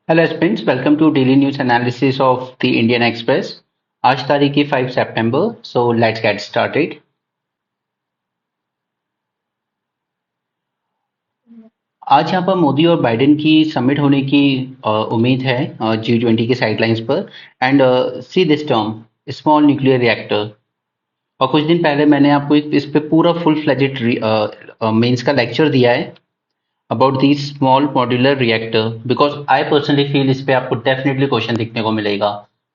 Hello spins welcome to daily news analysis of the Indian Express. आज तारीख है 5 सितंबर। So let's get started. आज यहाँ पर मोदी और बाइडेन की समिट होने की उम्मीद है G20 के साइडलाइंस पर। And see this term small nuclear reactor. और कुछ दिन पहले मैंने आपको इस पे पूरा फुल फ्लेजेड मेंस का लेक्चर दिया है about the small modular reactor, because I personally feel इस पे आपको डेफिनेटली क्वेश्चन दिखने को मिलेगा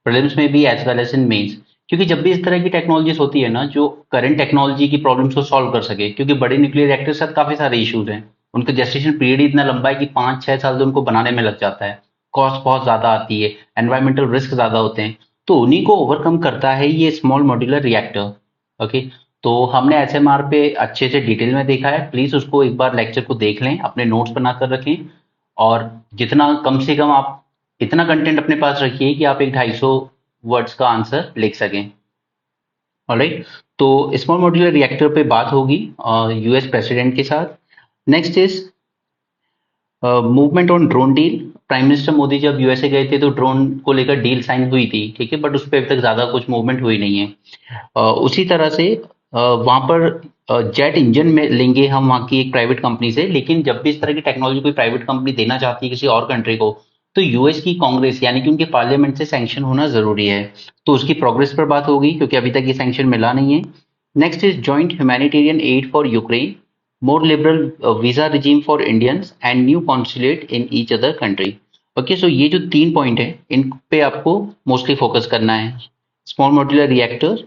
प्रीलिम्स में भी as well as in mains. क्योंकि जब भी इस तरह की टेक्नोलॉजीज होती है ना जो करंट टेक्नोलॉजी की प्रॉब्लम्स को सॉल्व कर सके, क्योंकि बड़े न्यूक्लियर रिएक्टर के साथ काफी सारे इश्यूज हैं। उनका जेस्टेशन पीरियड इतना लंबा है कि 5-6 साल तो उनको बनाने में लग जाता है। कॉस्ट बहुत ज्यादा आती है, एनवायरमेंटल रिस्क ज्यादा होते हैं। तो उन्हीं को ओवरकम करता है ये स्मॉल मॉड्यूलर रिएक्टर। ओके। तो हमने एसएमआर पे अच्छे से डिटेल में देखा है। प्लीज उसको एक बार लेक्चर को देख लें, अपने नोट्स बनाकर रखें। और जितना कम से कम आप इतना कंटेंट अपने पास रखिए कि आप एक 250 वर्ड्स का आंसर लिख सकें। ऑलराइट। तो स्मॉल मॉड्यूलर रिएक्टर पे बात होगी यूएस प्रेसिडेंट के साथ। Next is movement on drone deal. Prime minister Modi जब यूएसए गए थे तो ड्रोन को लेकर डील साइन हुई थी, ठीक है, बट उस पर अभी तक ज्यादा कुछ मूवमेंट हुई नहीं है। उसी तरह से वहां पर जेट इंजन में लेंगे हम वहां की एक प्राइवेट कंपनी से। लेकिन जब भी इस तरह की टेक्नोलॉजी कोई प्राइवेट कंपनी देना चाहती है किसी और कंट्री को, तो यूएस की कांग्रेस यानी कि उनके पार्लियामेंट से सैंक्शन होना जरूरी है। तो उसकी प्रोग्रेस पर बात होगी क्योंकि अभी तक ये सैंक्शन मिला नहीं है। Next is joint humanitarian add for Ukraine, more liberal visa regime for Indians and new consulate in each other country। Okay, so ये जो 3 पॉइंट है इन पे आपको मोस्टली फोकस करना है। Small modular reactor,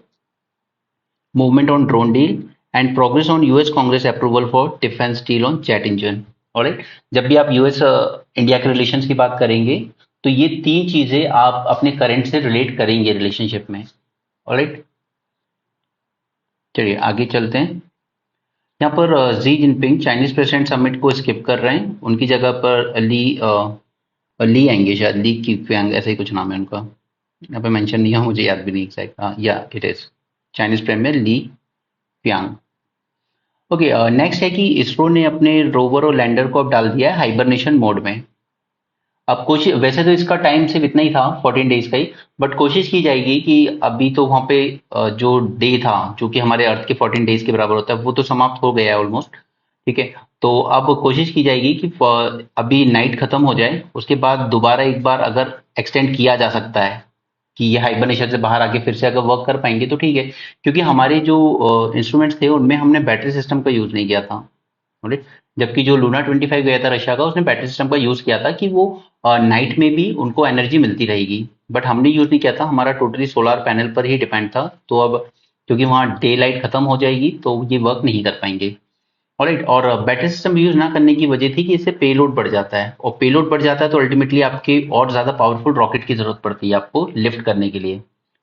movement on drone deal and progress on US Congress approval for defence deal on jet engine. Alright. जब भी आप यूएस इंडिया के रिलेशंस की बात करेंगे तो ये तीन चीजें आप अपने करंट से रिलेट करेंगे रिलेशनशिप में। ऑलराइट, चलिए आगे चलते हैं। यहाँ पर Xi Jinping Chinese president summit को स्किप कर रहे हैं। उनकी जगह पर ली आएंगे, शायद ली क्यूफियांग ऐसे ही कुछ नाम है उनका। यहाँ पे मेंशन नहीं है, मुझे याद भी नहीं एग्जैक्ट। या it is Chinese premier Li Qiang. Okay. Next है कि इसरो ने अपने रोवर और लैंडर को अब डाल दिया है हाइबरनेशन मोड में। अब कोशिश, वैसे तो इसका टाइम सिर्फ इतना ही था 14 डेज का ही, बट कोशिश की जाएगी कि अभी तो वहां पे जो डे था जो कि हमारे अर्थ के 14 डेज के बराबर होता है वो तो समाप्त हो गया है ऑलमोस्ट। ठीक है। तो अब कोशिश की जाएगी कि अभी नाइट खत्म हो जाए, उसके बाद दोबारा एक बार अगर एक्सटेंड किया जा सकता है कि ये हाइबरनेशन से बाहर आके फिर से अगर वर्क कर पाएंगे तो ठीक है। क्योंकि हमारे जो इंस्ट्रूमेंट्स थे उनमें हमने बैटरी सिस्टम का यूज नहीं किया था। राइट। जबकि जो लूना 25 गया था रशिया का, उसने बैटरी सिस्टम का यूज किया था कि वो नाइट में भी उनको एनर्जी मिलती रहेगी। बट हमने यूज नहीं किया था, हमारा टोटली सोलर पैनल पर ही डिपेंड था। तो अब क्योंकि वहाँ डे लाइट खत्म हो जाएगी तो ये वर्क नहीं कर पाएंगे। ऑलराइट। और बैटरी सिस्टम यूज ना करने की वजह थी कि इससे पेलोड बढ़ जाता है, और पेलोड बढ़ जाता है तो अल्टीमेटली आपके और ज्यादा पावरफुल रॉकेट की जरूरत पड़ती है आपको लिफ्ट करने के लिए।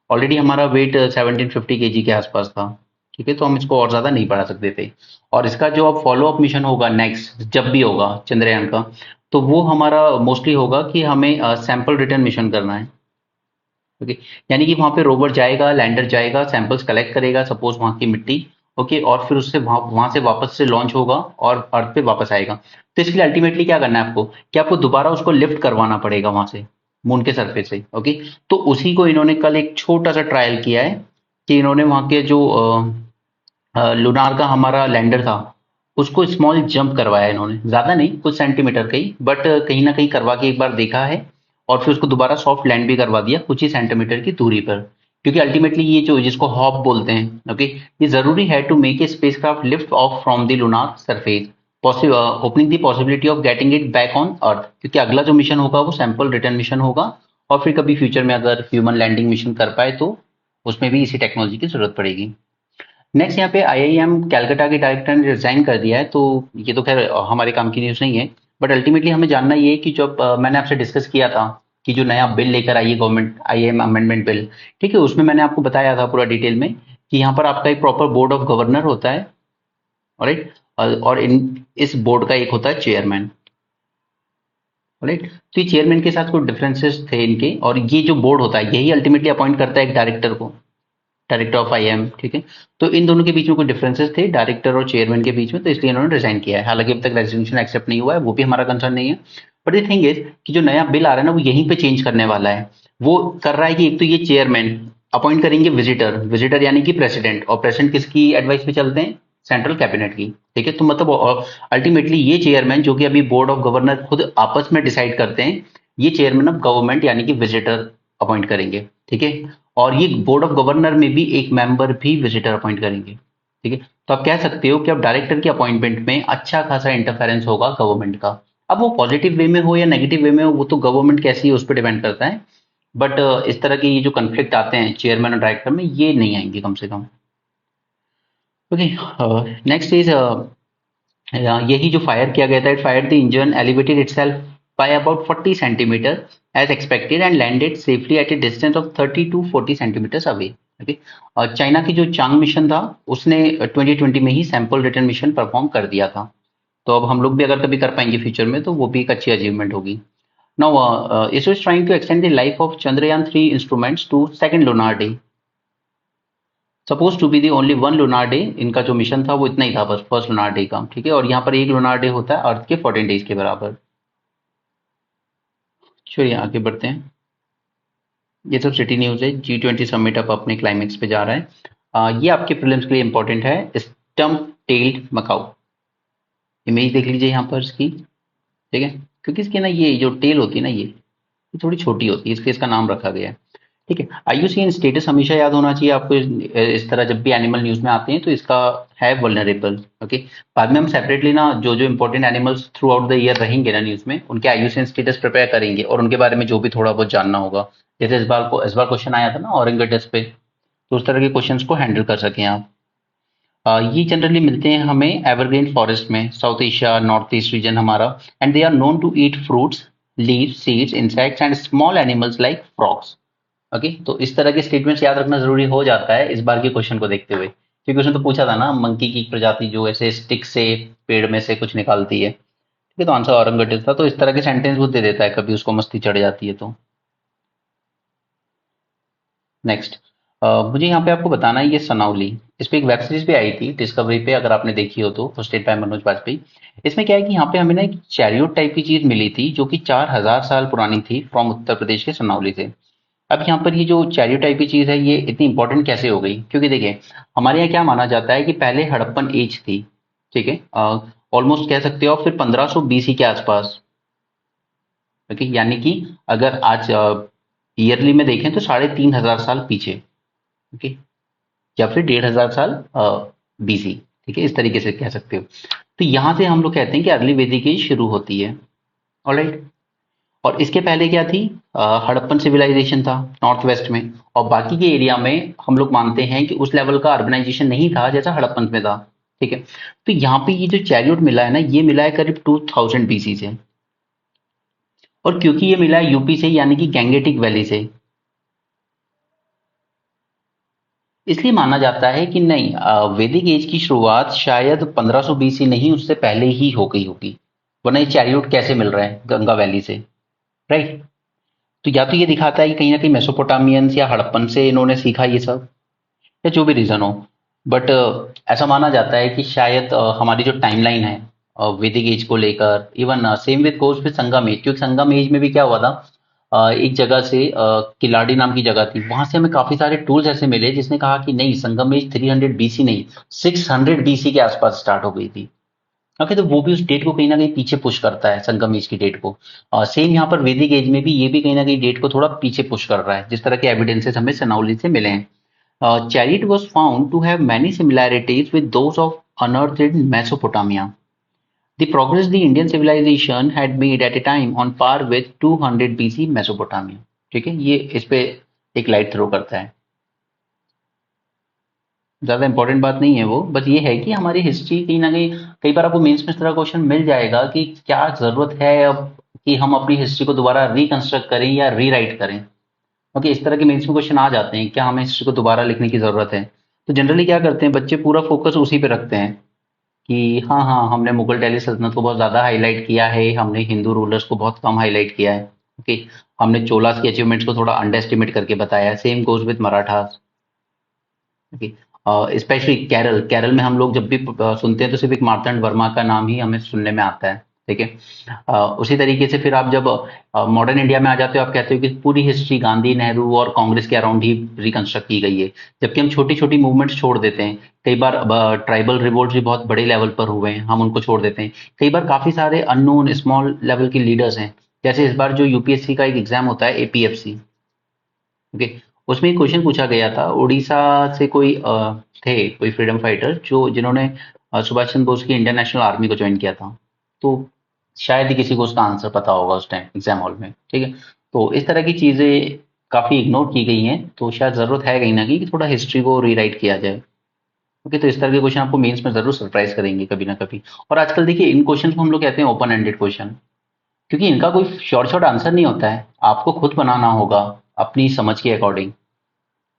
ऑलरेडी हमारा वेट 1750 kg के आसपास था। ठीक है, तो हम इसको और ज्यादा नहीं बढ़ा सकते थे। और इसका जो अब फॉलो अप मिशन होगा नेक्स्ट जब भी होगा चंद्रयान का, तो वो हमारा मोस्टली होगा कि हमें सैंपल रिटर्न मिशन करना है। ओके। यानी कि वहां पे रोवर जाएगा, लैंडर जाएगा, सैंपल्स कलेक्ट करेगा सपोज वहां की मिट्टी। ओके। और फिर उससे वहां से वापस से लॉन्च होगा और अर्थ पे वापस आएगा। तो इसके लिए अल्टीमेटली क्या करना है आपको, कि आपको दोबारा उसको लिफ्ट करवाना पड़ेगा वहां से, मून के सरफेस से। ओके। तो उसी को इन्होंने कल एक छोटा सा ट्रायल किया है कि इन्होंने वहां के जो लुनार का हमारा लैंडर था उसको स्मॉल जंप करवाया इन्होंने, ज्यादा नहीं, कुछ सेंटीमीटर का ही, बट कहीं ना कहीं करवा के एक बार देखा है। और फिर उसको दोबारा सॉफ्ट लैंड भी करवा दिया कुछ ही सेंटीमीटर की दूरी पर। क्योंकि अल्टीमेटली ये जो जिसको हॉप बोलते हैं, ओके, ये जरूरी है to make a spacecraft lift off from the lunar surface, opening the possibility of getting it back on earth. क्योंकि अगला जो मिशन होगा वो सैंपल रिटर्न मिशन होगा। और फिर कभी फ्यूचर में अगर ह्यूमन लैंडिंग मिशन कर पाए तो उसमें भी इसी टेक्नोलॉजी की जरूरत पड़ेगी। नेक्स्ट यहाँ पे आईआईएम कैलकाटा के डायरेक्टर ने रिजाइन कर दिया है। तो ये तो खैर हमारे काम की न्यूज़ नहीं है, बट अल्टीमेटली हमें जानना ये है कि जब मैंने आपसे डिस्कस किया था कि जो नया बिल लेकर आई है गवर्नमेंट, आईआईएम अमेंडमेंट बिल, ठीक है, उसमें मैंने आपको बताया था पूरा डिटेल में कि यहाँ पर आपका एक प्रॉपर बोर्ड ऑफ गवर्नर होता है। राइट। और इन इस बोर्ड का एक होता है चेयरमैन। राइट। तो ये चेयरमैन के साथ कुछ डिफरेंसेस थे इनके, और ये जो बोर्ड होता है यही अल्टीमेटली अपॉइंट करता है एक डायरेक्टर को, डायरेक्टर ऑफ आईएएम। ठीक है। तो इन दोनों के बीच में कुछ डिफरेंसेस थे डायरेक्टर और चेयरमैन के बीच में, तो इसलिए इन्होंने रिजाइन किया है। हालांकि अब तक रेजिग्नेशन एक्सेप्ट नहीं हुआ है, वो भी हमारा कंसर्न नहीं है। बट द थिंग इज कि जो नया बिल आ रहा है ना वो यहीं पे चेंज करने वाला है। वो कर रहा है कि एक तो ये चेयरमैन अपॉइंट करेंगे विजिटर, विजिटर यानी कि प्रेसिडेंट, और प्रेसिडेंट किसकी एडवाइस पे चलते हैं? सेंट्रल कैबिनेट की। ठीक है, तो मतलब अल्टीमेटली ये चेयरमैन जो कि अभी बोर्ड ऑफ गवर्नर खुद आपस में डिसाइड करते हैं, ये चेयरमैन ऑफ गवर्नमेंट यानी कि विजिटर अपॉइंट करेंगे। ठीक है, और ये बोर्ड ऑफ गवर्नर में भी एक मेंबर भी विजिटर अपॉइंट करेंगे। ठीक है, तो आप कह सकते हो कि अब डायरेक्टर की अपॉइंटमेंट में अच्छा खासा इंटरफेरेंस होगा गवर्नमेंट का। अब वो पॉजिटिव वे में हो या नेगेटिव वे में हो वो तो गवर्नमेंट कैसी है उस पर डिपेंड करता है। बट इस तरह के ये जो कन्फ्लिक्ट आते हैं चेयरमैन और डायरेक्टर में, ये नहीं आएंगे कम से कम। ओके, नेक्स्ट इज यही जो फायर किया गया था, it fire the engine elevated itself by about 40 centimetre as expected and landed safely at a distance of 30 to 40 centimetres away. Okay, और चाइना की जो चांग मिशन था उसने 2020 में ही सैंपल रिटर्न मिशन परफॉर्म कर दिया था। तो अब हम लोग भी अगर कभी कर पाएंगे फ्यूचर में तो वो भी एक अच्छी अचीवमेंट होगी। Now ISRO is trying to extend the life of Chandrayaan 3 instruments to second lunar day. Suppose to be the only one lunar day, इनका जो मिशन था वो इतना ही था बस, फर्स्ट लूनार डे का। ठीक है, और यहाँ पर एक लूनार डे होता है अर्थ के 14 डेज के बराबर। चलिए आगे बढ़ते हैं। ये सब सिटी न्यूज है। G20 समिट अब अपने क्लाइमेक्स पे जा रहा है। ये आपके प्रीलिम्स के लिए इंपॉर्टेंट है। स्टम्प टेल्ड मकाऊ, इमेज देख लीजिए यहाँ पर इसकी। ठीक है, क्योंकि इसकी ना ये जो टेल होती है ना ये थोड़ी छोटी होती है, इसलिए इसका नाम रखा गया है। ठीक है, आईयूसीएन स्टेटस हमेशा याद होना चाहिए आपको। इस तरह जब भी एनिमल न्यूज में आते हैं तो इसका है वल्नरेबल। ओके, बाद में हम सेपरेटली ना जो जो important animals through out the year रहेंगे ना न्यूज में, उनके आईयूसीएन स्टेटस प्रिपेयर करेंगे और उनके बारे में जो भी थोड़ा बहुत जानना होगा। जैसे इस बार क्वेश्चन आया था ना ऑरेंगेटस पे, तो उस तरह के क्वेश्चंस को हैंडल कर सकें आप। ये जनरली मिलते हैं हमें एवरग्रीन फॉरेस्ट में, south Asia north east region हमारा। And they are known to eat fruits, leaves, seeds, insects and small animals like frogs. Okay, तो इस तरह के स्टेटमेंट्स याद रखना जरूरी हो जाता है इस बार के क्वेश्चन को देखते हुए, क्योंकि उसने तो पूछा था ना मंकी की प्रजाति जो ऐसे स्टिक से पेड़ में से कुछ निकालती है। ठीक है, तो आंसर औरंगजेब था। तो इस तरह के सेंटेंस वो दे देता है कभी उसको मस्ती चढ़ जाती है तो। नेक्स्ट, मुझे यहाँ पे आपको बताना है ये सनाउली, इस पे एक वेब सीरीज भी आई थी डिस्कवरी पे, अगर आपने देखी हो तो, होस्टेड बाय मनोज बाजपेयी। इसमें क्या है कि यहाँ पे हमें ना एक चैरियोट टाइप की चीज मिली थी जो कि 4000 साल पुरानी थी फ्रॉम उत्तर प्रदेश के सनाउली से। अब यहाँ पर ये जो चैरियोट टाइप की चीज है ये इतनी इंपॉर्टेंट कैसे हो गई? क्योंकि देखिए हमारे यहाँ क्या माना जाता है कि पहले हड़प्पन एज थी। ठीक है, ऑलमोस्ट कह सकते हो फिर 1500 बीसी के आसपास। ओके, यानी कि अगर आज ईयरली में देखें तो 3500 साल पीछे। ओके, या फिर 1500 साल बीसी। ठीक है, इस तरीके से कह सकते हो। तो यहां से हम लोग कहते हैं कि अर्ली वैदिक एज शुरू होती है। ऑलराइट, और इसके पहले क्या थी? हड़प्पन सिविलाइजेशन था नॉर्थ वेस्ट में, और बाकी के एरिया में हम लोग मानते हैं कि उस लेवल का अर्बनाइजेशन नहीं था जैसा हड़प्पन में था। ठीक है, तो यहाँ पे ये जो चैरियोट मिला है ना ये मिला है करीब 2000 बीसी से। और क्योंकि ये मिला है यूपी से यानी कि गैंगेटिक वैली से, इसलिए माना जाता है कि नहीं वैदिक एज की शुरुआत शायद 1500 बीसी नहीं उससे पहले ही हो गई होगी। वरना ये चैरियोट कैसे मिल रहा है गंगा वैली से? राइट, तो या तो ये दिखाता है कि कहीं ना कहीं मेसोपोटामियंस या हड़प्पन से इन्होंने सीखा ये सब, या जो भी रीजन हो। बट ऐसा माना जाता है कि शायद हमारी जो टाइमलाइन है वैदिक एज को लेकर, even same with goes with Sangam age, क्योंकि संगम एज में भी क्या हुआ था, एक जगह से किलाड़ी नाम की जगह थी, वहां से हमें काफी सारे टूल्स ऐसे मिले जिसने कहा कि नहीं संगम एज 300 बीसी नहीं 600 बीसी के आसपास स्टार्ट हो गई थी। ओके, तो वो भी उस डेट को कहीं ना कहीं पीछे पुश करता है, संगम एज की डेट को। सेम यहाँ पर वैदिक एज में भी ये भी कहीं ना कहीं डेट को थोड़ा पीछे पुश कर रहा है, जिस तरह के एविडेंसेस हमें सनाउली से मिले हैं। Chariot was found to have many similarities with those of unearthed in Mesopotamia. The progress the Indian civilization had made at a time on par with 200 BC Mesopotamia. ठीक है, ये इस पे एक लाइट थ्रो करता है। ज्यादा इंपॉर्टेंट बात नहीं है वो, बस ये है कि हमारी हिस्ट्री कहीं ना कहीं, कई बार आपको मेंस में इस तरह क्वेश्चन मिल जाएगा कि क्या जरूरत है अब कि हम अपनी हिस्ट्री को दोबारा रिकंस्ट्रक्ट करें या रीराइट करें। ओके, इस तरह के मेंस में क्वेश्चन आ जाते हैं, क्या हमें हिस्ट्री को दोबारा लिखने की जरूरत है? तो जनरली क्या करते हैं बच्चे, पूरा फोकस उसी पे रखते हैं कि हाँ हाँ हमने मुगल दिल्ली सल्तनत को बहुत ज्यादा हाईलाइट किया है, हमने हिंदू रूलर्स को बहुत कम हाईलाइट किया है। ओके, हमने चोलास की अचीवमेंट्स को थोड़ा अंडर एस्टिमेट करके बताया है। Same goes with Marathas. Okay, specially Kerala, Kerala में हम लोग जब भी सुनते हैं तो सिर्फ एक मार्तंड वर्मा का नाम ही हमें सुनने में आता है। ठीक है। उसी तरीके से फिर आप जब मॉडर्न इंडिया में आ जाते हो, आप कहते हो कि पूरी हिस्ट्री गांधी, नेहरू और कांग्रेस के अराउंड ही रिकंस्ट्रक्ट की गई है, जबकि हम छोटी छोटी मूवमेंट्स छोड़ देते हैं। कई बार ट्राइबल रिवोल्ट भी बहुत बड़े लेवल पर हुए हैं, हम उनको छोड़ देते हैं। कई बार काफी सारे अननोन स्मॉल लेवल के लीडर्स हैं, जैसे इस बार जो यूपीएससी का एक एग्जाम होता है एपीएफसी, ओके, उसमें एक क्वेश्चन पूछा गया था। उड़ीसा से कोई थे कोई फ्रीडम फाइटर जो जिन्होंने सुभाष चंद्र बोस की इंडियन नेशनल आर्मी को ज्वाइन किया था। तो शायद ही किसी को उसका आंसर पता होगा उस टाइम एग्जाम हॉल में, ठीक है। तो इस तरह की चीजें काफी इग्नोर की गई हैं, तो शायद जरूरत है कहीं ना कहीं कि थोड़ा हिस्ट्री को रीराइट किया जाए। ओके, तो इस तरह के क्वेश्चन आपको मेंस में जरूर सरप्राइज करेंगे कभी ना कभी। और आजकल देखिए इन क्वेश्चन को हम लोग कहते हैं ओपन एंडेड क्वेश्चन, क्योंकि इनका कोई शॉर्ट शॉर्ट आंसर नहीं होता है, आपको खुद बनाना होगा अपनी समझ के अकॉर्डिंग।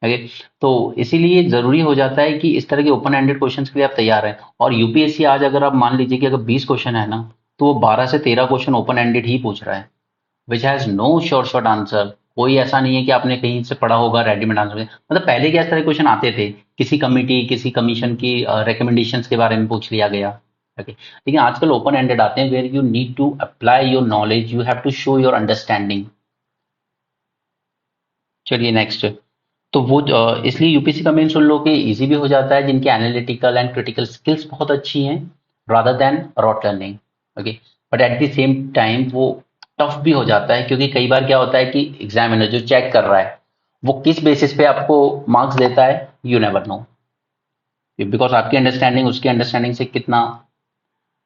ओके, तो इसीलिए जरूरी हो जाता है कि इस तरह के ओपन एंडेड क्वेश्चंस के लिए आप तैयार हैं। और यूपीएससी आज अगर आप मान लीजिए कि अगर 20 क्वेश्चन है ना, तो वो 12 से 13 क्वेश्चन ओपन एंडेड ही पूछ रहा है, which has no short short answer. कोई ऐसा नहीं है कि आपने कहीं से पढ़ा होगा रेडीमेड आंसर, मतलब पहले क्या इस तरह क्वेश्चन आते थे, किसी कमिटी किसी कमीशन की रिकमेंडेशंस के बारे में पूछ लिया गया। ओके, लेकिन आजकल ओपन एंडेड आते हैं, where you need to apply your knowledge, you have to show your understanding. चलिए नेक्स्ट। तो वो इसलिए यूपीएससी का मेंस उन लोगों के इजी भी हो जाता है जिनके एनालिटिकल एंड क्रिटिकल स्किल्स बहुत अच्छी हैं, rather than rote learning. Okay, but at the same time वो टफ भी हो जाता है, क्योंकि कई बार क्या होता है कि एग्जामिनर जो चेक कर रहा है वो किस बेसिस पे आपको मार्क्स देता है, यू नेवर नो, बिकॉज आपकी अंडरस्टैंडिंग उसकी अंडरस्टैंडिंग से कितना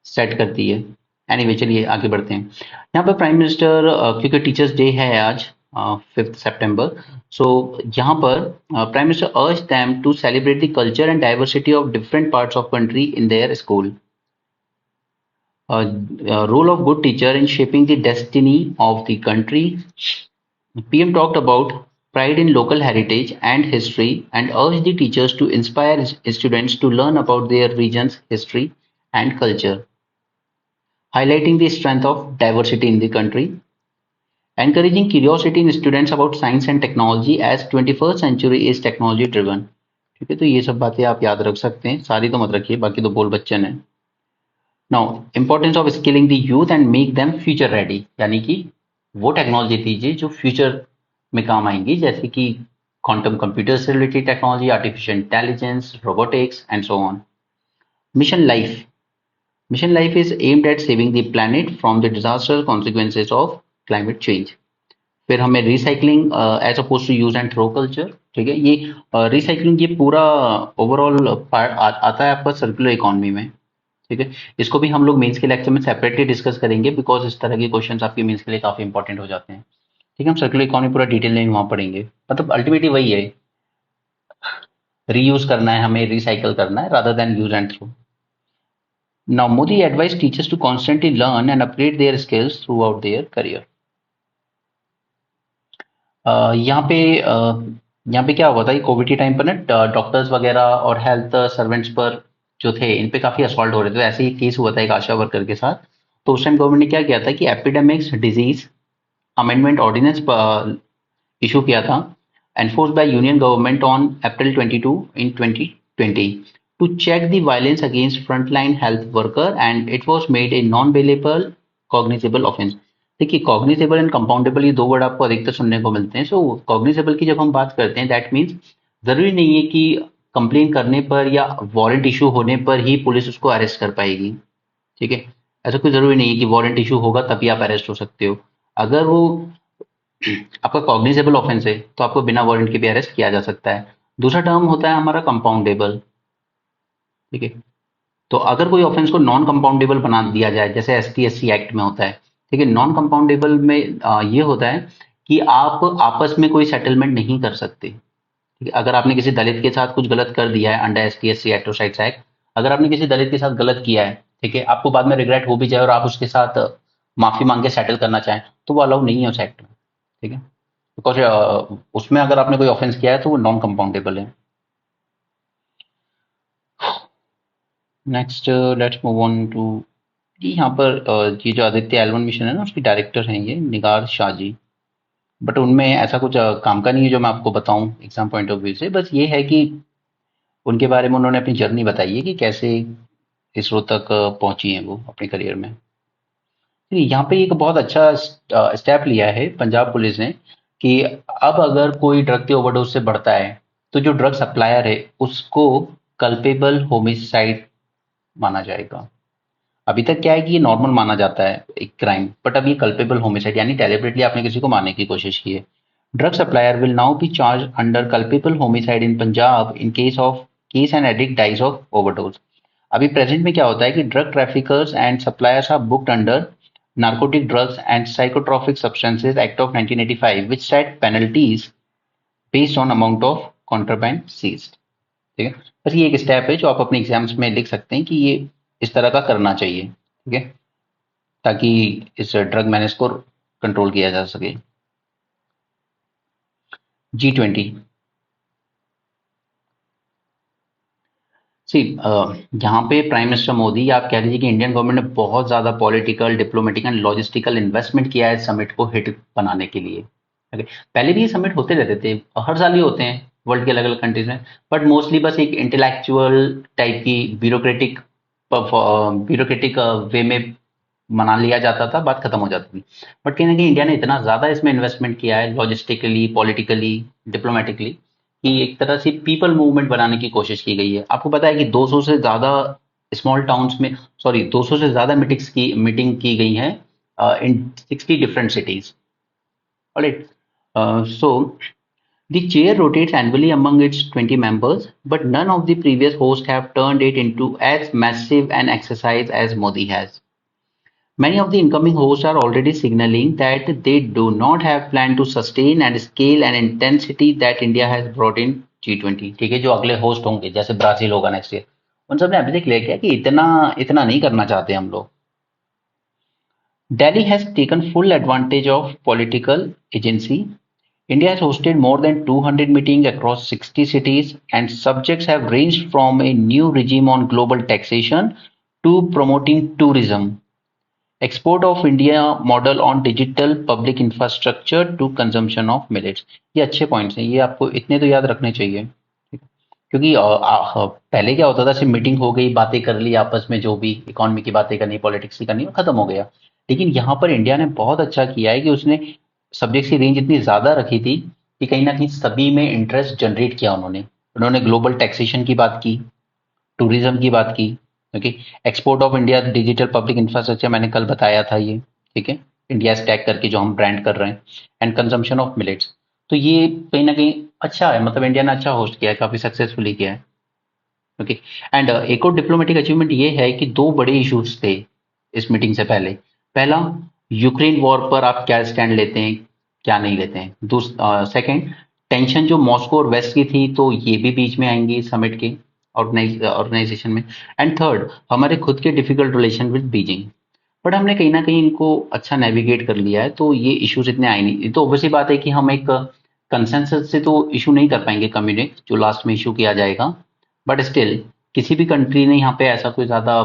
सेट करती है। एनीवे, चलिए आगे बढ़ते हैं। यहाँ पर प्राइम मिनिस्टर, क्योंकि टीचर्स डे है आज 5 सितंबर, सो यहाँ पर prime minister urge them to celebrate the culture and diversity of different parts of country in their school. Role of good teacher in shaping the destiny of the country. PM talked about pride in local heritage and history and urged the teachers to inspire students to learn about their region's history and culture, highlighting the strength of diversity in the country, encouraging curiosity in students about science and technology as 21st century is technology driven। ठीक है, तो ये सब बातें आप याद रख सकते हैं, सारी तो मत रखिए, बाकी तो बोल बच्चन है। Now importance of skilling the youth and make them future ready, यानी कि वो टेक्नोलॉजी दीजिए जो फ्यूचर में काम आएंगी, जैसे कि क्वांटम कंप्यूटर से related technology, artificial intelligence, robotics and so on. Mission life. Mission life is aimed at saving the planet from the disaster consequences of climate change. फिर हमें recycling as opposed to use and throw culture, ठीक है। ये recycling ये पूरा overall part आता है आपका सर्कुलर इकोनॉमी में, ठीक है। इसको भी हम लोग मेंस के लेक्चर में सेपरेटली डिस्कस करेंगे, बिकॉज इस तरह के क्वेश्चंस आपके मेंस के लिए काफी इंपॉर्टेंट हो जाते हैं, ठीक है। हम सर्कुलर इकोनॉमी पूरा डिटेल में वहां पढ़ेंगे, मतलब अल्टीमेटली वही है, रीयूज करना है हमें, रिसाइकल करना है rather than use and throw. Now Modi advise teachers to constantly learn and upgrade their skills throughout their career. यहाँ पे यहाँ पे क्या हुआ था कि कोविड के टाइम पर ना डॉक्टर्स वगैरह और हेल्थ सर्वेंट्स पर जो थे, इन पे काफी असॉल्ट हो रहे थे। तो ऐसे ही केस हुआ था एक आशा वर्कर के साथ। तो उस टाइम गवर्नमेंट ने क्या किया था कि epidemics disease amendment ordinance issue किया था, enforce by union government on April 22 in 2020 to check the violence against frontline health worker and it was made a non bailable cognizable offence. देखिए, cognizable and compoundable ये दो word आपको अधिकतर सुनने को मिलते हैं। सो कॉग्निजेबल की जब हम बात करते हैं, दैट मीन्स जरूरी नहीं है कि कंप्लेन करने पर या वारंट इशू होने पर ही पुलिस उसको अरेस्ट कर पाएगी, ठीक है। ऐसा कोई जरूरी नहीं है कि वारंट इशू होगा तभी आप अरेस्ट हो सकते हो। अगर वो आपका कॉग्निजेबल ऑफेंस है तो आपको बिना वारंट के भी अरेस्ट किया जा सकता है। दूसरा टर्म होता है हमारा कंपाउंडेबल, ठीक है। तो अगर कोई ऑफेंस को नॉन कंपाउंडेबल बना दिया जाए, जैसे ST SC एक्ट में होता है, ठीक है। नॉन कंपाउंडेबल में ये होता है कि आप आपस में कोई सेटलमेंट नहीं कर सकते, ठीक है। अगर आपने किसी दलित के साथ कुछ गलत कर दिया है अंडर ST SC एट्रोसाइड्स एक्ट, अगर आपने किसी दलित के साथ गलत किया है, ठीक है, आपको बाद में रिग्रेट हो भी जाए और आप उसके साथ माफी मांग के सेटल करना चाहें, तो वो अलाउ नहीं है उस एक्ट में, ठीक है। बिकॉज उसमें अगर आपने कोई ऑफेंस किया है तो वो नॉन कंपाउंडेबल है। Next, let's move on to, जी यहाँ पर ये जो आदित्य L1 मिशन है ना, उसकी डायरेक्टर हैं ये निगार शाह जी। बट उनमें ऐसा कुछ काम का नहीं है जो मैं आपको बताऊं एग्जाम पॉइंट ऑफ व्यू से। बस ये है कि उनके बारे में उन्होंने अपनी जर्नी बताई है कि कैसे इसरो तक पहुंची हैं वो अपने करियर में। यहाँ पे एक बहुत अच्छा स्टेप लिया है पंजाब पुलिस ने कि अब अगर कोई ड्रग के ओवरडोज से बढ़ता है तो जो ड्रग सप्लायर है उसको कल्पेबल होमिसाइड माना जाएगा। अभी तक क्या है कि ये नॉर्मल माना जाता है एक क्राइम, बट अब ये कल्पेबल होमिसाइड यानी डेलिबरेटली आपने किसी को मारने की कोशिश की है। Drug supplier will now be charge under culpable homicide in Punjab in case an addict dies of overdose. अभी प्रेजेंट में क्या होता है कि drug traffickers and suppliers are booked under narcotic drugs and psychotropic substances act of 1985 which set penalties based on amount of contraband seized. ठीक है, बस ये एक स्टेप है जो आप अपने एग्जाम्स में लिख सकते हैं कि ये इस तरह का करना चाहिए। ठीक है, ताकि इस ड्रग मैनेज को कंट्रोल किया जा सके। G20। सी यहाँ पे प्राइम मिनिस्टर मोदी, आप कह लीजिए कि इंडियन गवर्नमेंट ने बहुत ज्यादा political, diplomatic and logistical investment किया है समिट को हिट बनाने के लिए। ओके, पहले भी ये समिट होते रहते थे, हर साल ही होते हैं वर्ल्ड के अलग अलग कंट्रीज में, बट मोस्टली बस एक इंटेलेक्चुअल टाइप की ब्यूरोक्रेटिक वे में मना लिया जाता था, बात खत्म हो जाती थी। बट कहीं ना कहीं इंडिया ने इतना ज्यादा इसमें इन्वेस्टमेंट किया है लॉजिस्टिकली, पॉलिटिकली, डिप्लोमेटिकली, कि एक तरह से पीपल मूवमेंट बनाने की कोशिश की गई है। आपको पता है कि 200 से ज्यादा स्मॉल टाउन्स में, सॉरी 200 से ज्यादा मीटिंग की गई है इन 60 different cities. Alright, so the chair rotates annually among its 20 members, but none of the previous hosts have turned it into as massive an exercise as Modi has. Many of the incoming hosts are already signaling that they do not have plan to sustain and scale and intensity that India has brought in G20। ठीक है, जो अगले host होंगे जैसे Brazil होगा next year, उन सब ने अभी तक क्लियर किया कि इतना इतना नहीं करना चाहते हम लोग। Delhi has taken full advantage of political agency. India has hosted more than 200 meetings across 60 cities, and subjects have ranged from a new regime on global taxation to promoting tourism, export of India model on digital public infrastructure to consumption of millets। ये अच्छे points हैं, ये आपको इतने तो याद रखने चाहिए। क्योंकि पहले क्या होता था, सिर्फ मीटिंग हो गई, बातें कर ली आपस में, जो भी इकोनॉमी की बातें करनी, पॉलिटिक्स की करनी, वो खत्म हो गया। लेकिन यहाँ पर इंडिया ने बहुत अच्छा किया है कि उसने सब्जेक्ट की रेंज इतनी ज्यादा रखी थी कि कहीं ना कहीं सभी में इंटरेस्ट जनरेट किया उन्होंने। उन्होंने ग्लोबल टैक्सेशन की बात की, टूरिज्म की बात की। Okay, export of India digital public infrastructure मैंने कल बताया था ये। ठीक है, इंडिया स्टैक करके जो हम ब्रांड कर रहे हैं, एंड कंजम्पशन ऑफ मिलेट्स। तो ये कहीं ना कहीं अच्छा है, मतलब इंडिया ने अच्छा होस्ट किया है, काफी सक्सेसफुली किया है। ओके, एंड एक और डिप्लोमेटिक अचीवमेंट ये है कि दो बड़े इश्यूज थे इस मीटिंग से पहले। पहला, यूक्रेन वॉर पर आप क्या स्टैंड लेते हैं, क्या नहीं लेते हैं। सेकंड, टेंशन जो मॉस्को और वेस्ट की थी, तो ये भी बीच में आएंगी समिट के ऑर्गेनाइजेशन में। एंड थर्ड, हमारे खुद के difficult relation with Beijing. But हमने कहीं ना कहीं इनको अच्छा नेविगेट कर लिया है, तो ये इश्यूज इतने आए नहीं। ये तो ऑब्वियसली बात है कि हम एक कंसेंसस से तो इशू नहीं कर पाएंगे कम्युनिक, जो लास्ट में इशू किया जाएगा, बट स्टिल किसी भी कंट्री ने यहाँ पे ऐसा कोई ज्यादा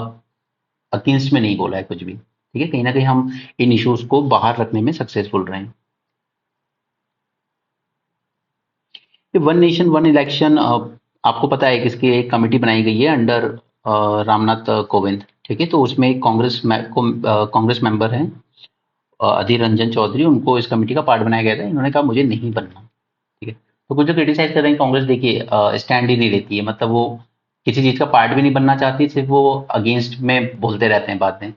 अगेंस्ट में नहीं बोला है कुछ भी। ठीक है, कहीं ना कहीं हम इन इश्यूज को बाहर रखने में सक्सेसफुल रहे हैं। वन नेशन वन इलेक्शन, आपको पता है कि इसकी एक कमेटी बनाई गई है अंडर रामनाथ कोविंद। ठीक है, तो उसमें एक कांग्रेस मेंबर हैं अधीर रंजन चौधरी, उनको इस कमेटी का पार्ट बनाया गया था। इन्होंने कहा मुझे नहीं बनना। ठीक है, तो कुछ जो क्रिटिसाइज कर रहे हैं कांग्रेस, देखिए स्टैंड ही नहीं लेती है, मतलब वो किसी चीज का पार्ट भी नहीं बनना चाहती, सिर्फ वो अगेंस्ट में बोलते रहते हैं बातें।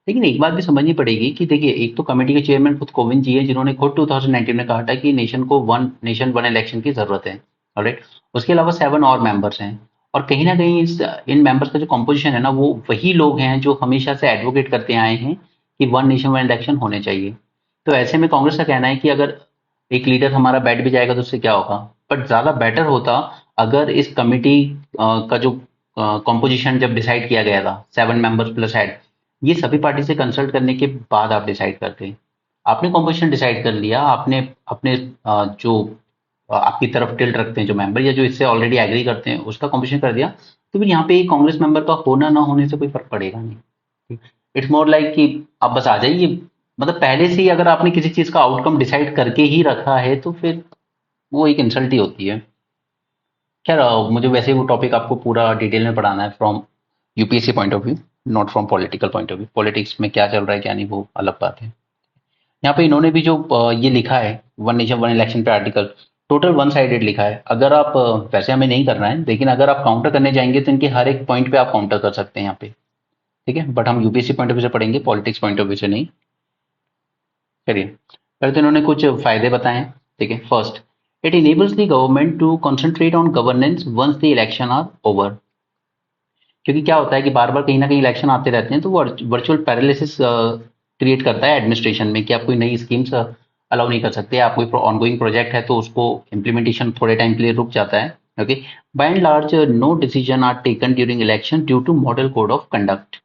लेकिन एक बात भी समझनी पड़ेगी कि देखिए, एक तो कमेटी के चेयरमैन खुद कोविंद जी हैं, जिन्होंने खुद 2019 में कहा था कि नेशन को वन नेशन वन इलेक्शन की जरूरत है। ऑलराइट, उसके अलावा 7 और मेंबर्स हैं, और कहीं ना कहीं इन मेंबर्स का जो कॉम्पोजिशन है ना, वो वही लोग हैं जो हमेशा से एडवोकेट करते आए हैं कि वन नेशन वन इलेक्शन होने चाहिए। तो ऐसे में कांग्रेस का कहना है कि अगर एक लीडर हमारा बैठ भी जाएगा तो उससे क्या होगा, बट ज्यादा बेटर होता अगर इस कमिटी का जो कॉम्पोजिशन जब डिसाइड किया गया था, 7 मेंबर्स प्लस हेड, ये सभी पार्टी से कंसल्ट करने के बाद आप डिसाइड करते। आपने कॉम्पोजिशन डिसाइड कर लिया, आपने अपने जो आपकी तरफ टिल्ट रखते हैं जो मेंबर, या जो इससे ऑलरेडी एग्री करते हैं, उसका कॉम्पोजिशन कर दिया, तो फिर यहाँ पे एक कांग्रेस मेंबर का होना ना होने से कोई फर्क पड़ेगा नहीं। इट्स मोर लाइक कि आप बस आ जाइए, मतलब पहले से ही अगर आपने किसी चीज का आउटकम डिसाइड करके ही रखा है तो फिर वो एक इंसल्ट ही होती है। खैर, मुझे वैसे वो टॉपिक आपको पूरा डिटेल में पढ़ाना है from UPSC point of view. Not from political point of view. Politics में क्या चल रहा है क्या नहीं वो अलग बात है। यहाँ पे इन्होंने भी जो ये लिखा है वन नेशन वन इलेक्शन पे आर्टिकल, टोटल वन साइडेड लिखा है। अगर आप वैसे हमें नहीं करना है, लेकिन अगर आप काउंटर करने जाएंगे तो इनके हर एक पॉइंट पे आप काउंटर कर सकते हैं यहाँ पे, ठीक है। बट हम यूपीएससी पॉइंट ऑफ व्यू से पढ़ेंगे, पॉलिटिक्स पॉइंट ऑफ व्यू से नहीं। चलिए, पहले तो इन्होंने कुछ फायदे बताए हैं, ठीक है। First, it enables the government to concentrate on governance once the election are over. क्योंकि क्या होता है कि बार बार कहीं ना कहीं इलेक्शन आते रहते हैं, तो वो वर्चुअल पैरालिसिस क्रिएट करता है एडमिनिस्ट्रेशन में, कि आप कोई नई स्कीम्स अलाउ नहीं कर सकते। आप कोई ऑनगोइंग प्रोजेक्ट है तो उसको इम्प्लीमेंटेशन थोड़े टाइम के लिए रुक जाता है। Okay, by and large no decision are taken during election due to model code of conduct.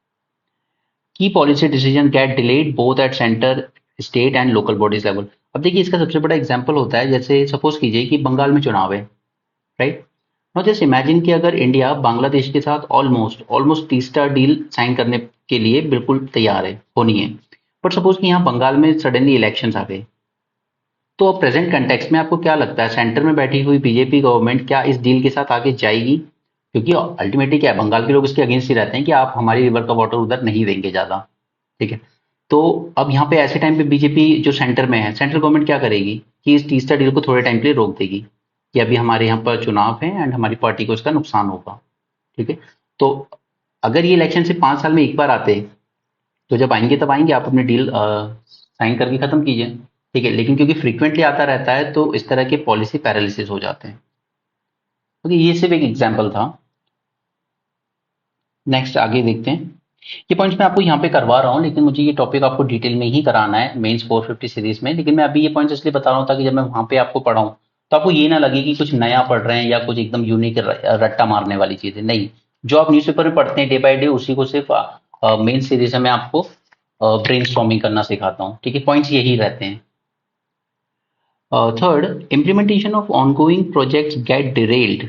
Key policy decision get delayed both at centre, state and local bodies level. अब देखिए, इसका सबसे बड़ा एग्जाम्पल होता है, जैसे सपोज कीजिए कि बंगाल में चुनाव है, राइट। नाउ जस्ट इमेजिन कि अगर इंडिया बांग्लादेश के साथ ऑलमोस्ट ऑलमोस्ट तीसरा डील साइन करने के लिए बिल्कुल तैयार है, होनी है, बट सपोज कि यहाँ बंगाल में सडनली इलेक्शंस आ गए, तो अब प्रेजेंट कंटेक्स्ट में आपको क्या लगता है, सेंटर में बैठी हुई बीजेपी गवर्नमेंट क्या इस डील के साथ आगे जाएगी? क्योंकि अल्टीमेटली क्या है, बंगाल के लोग इसके अगेंस्ट ही रहते हैं कि आप हमारी रिवर का वाटर उधर नहीं देंगे ज्यादा, ठीक है। तो अब यहाँ पे ऐसे टाइम पे बीजेपी जो सेंटर में है, सेंट्रल गवर्नमेंट क्या करेगी कि इस तीसरा डील को थोड़े टाइम के लिए रोक देगी, कि अभी हमारे यहाँ पर चुनाव है एंड हमारी पार्टी को इसका नुकसान होगा, ठीक है। तो अगर ये इलेक्शन से 5 साल में एक बार आते, तो जब आएंगे तब आएंगे, आप अपनी डील साइन करके खत्म कीजिए, ठीक है। लेकिन क्योंकि फ्रीक्वेंटली आता रहता है, तो इस तरह के पॉलिसी पैरालिसिस हो जाते हैं। ओके, ये सिर्फ एक एग्जाम्पल था। नेक्स्ट आगे देखते हैं। ये पॉइंट्स मैं आपको यहाँ पे करवा रहा हूँ, लेकिन मुझे ये टॉपिक आपको डिटेल में ही कराना है मेंस 450 सीरीज में। लेकिन मैं अभी ये पॉइंट्स इसलिए बता रहा हूँ ताकि जब मैं वहाँ पे आपको पढ़ाऊँ तो आपको ये ना लगे कि कुछ नया पढ़ रहे हैं या कुछ एकदम यूनिक रट्टा मारने वाली चीज़ है। नहीं, जो आप न्यूज़पेपर में पढ़ते हैं डे बाय डे, उसी को सिर्फ मेन सीरीज में मैं आपको ब्रेन स्टॉर्मिंग करना सिखाता हूँ, ठीक है। पॉइंट्स यही रहते हैं। Third, implementation of ongoing projects get derailed.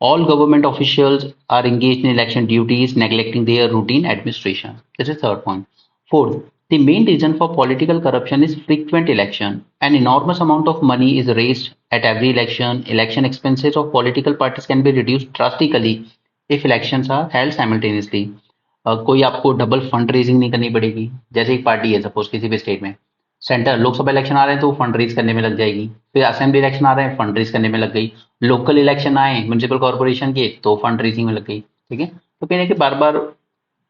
All government officials are engaged in election duties, neglecting their routine administration. This is third point. Fourth, the main reason for political corruption is frequent election. An enormous amount of money is raised at every election. Election expenses of political parties can be reduced drastically if elections are held simultaneously. कोई आपको double fund raising नहीं करनी पड़ेगी। जैसे एक party है suppose किसी भी स्टेट में, सेंटर लोकसभा इलेक्शन आ रहे हैं तो फंड रेज करने में लग जाएगी, फिर असेंबली इलेक्शन आ रहे हैं फंड रेज करने में लग गई, लोकल इलेक्शन आए म्यूनिसिपल कॉर्पोरेशन के तो फंड रेजिंग में लग गई, ठीक है। तो कहीं ना कहीं बार बार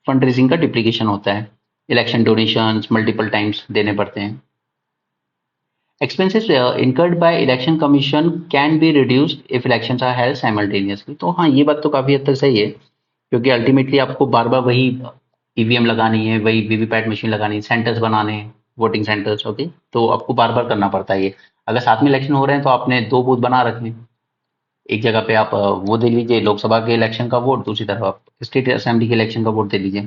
फंड रेजिंग का डिप्लीकेशन होता है, इलेक्शन डोनेशन मल्टीपल टाइम्स देने पड़ते हैं। Expenses incurred by election commission can be reduced if elections are held simultaneously. तो हाँ, ये बात तो काफी हद तक सही है, क्योंकि अल्टीमेटली आपको बार बार वही ईवीएम लगानी है, वही वीवीपैट मशीन लगानी है, सेंटर्स बनाने हैं, वोटिंग सेंटर्स, ओके। तो आपको बार बार करना पड़ता है ये। अगर साथ में इलेक्शन हो रहे हैं तो आपने 2 बूथ बना रखे हैं, एक जगह पे आप वो दे लीजिए लोकसभा के इलेक्शन का वोट, दूसरी तरफ आप स्टेट असेंबली के इलेक्शन का वोट दे लीजिए।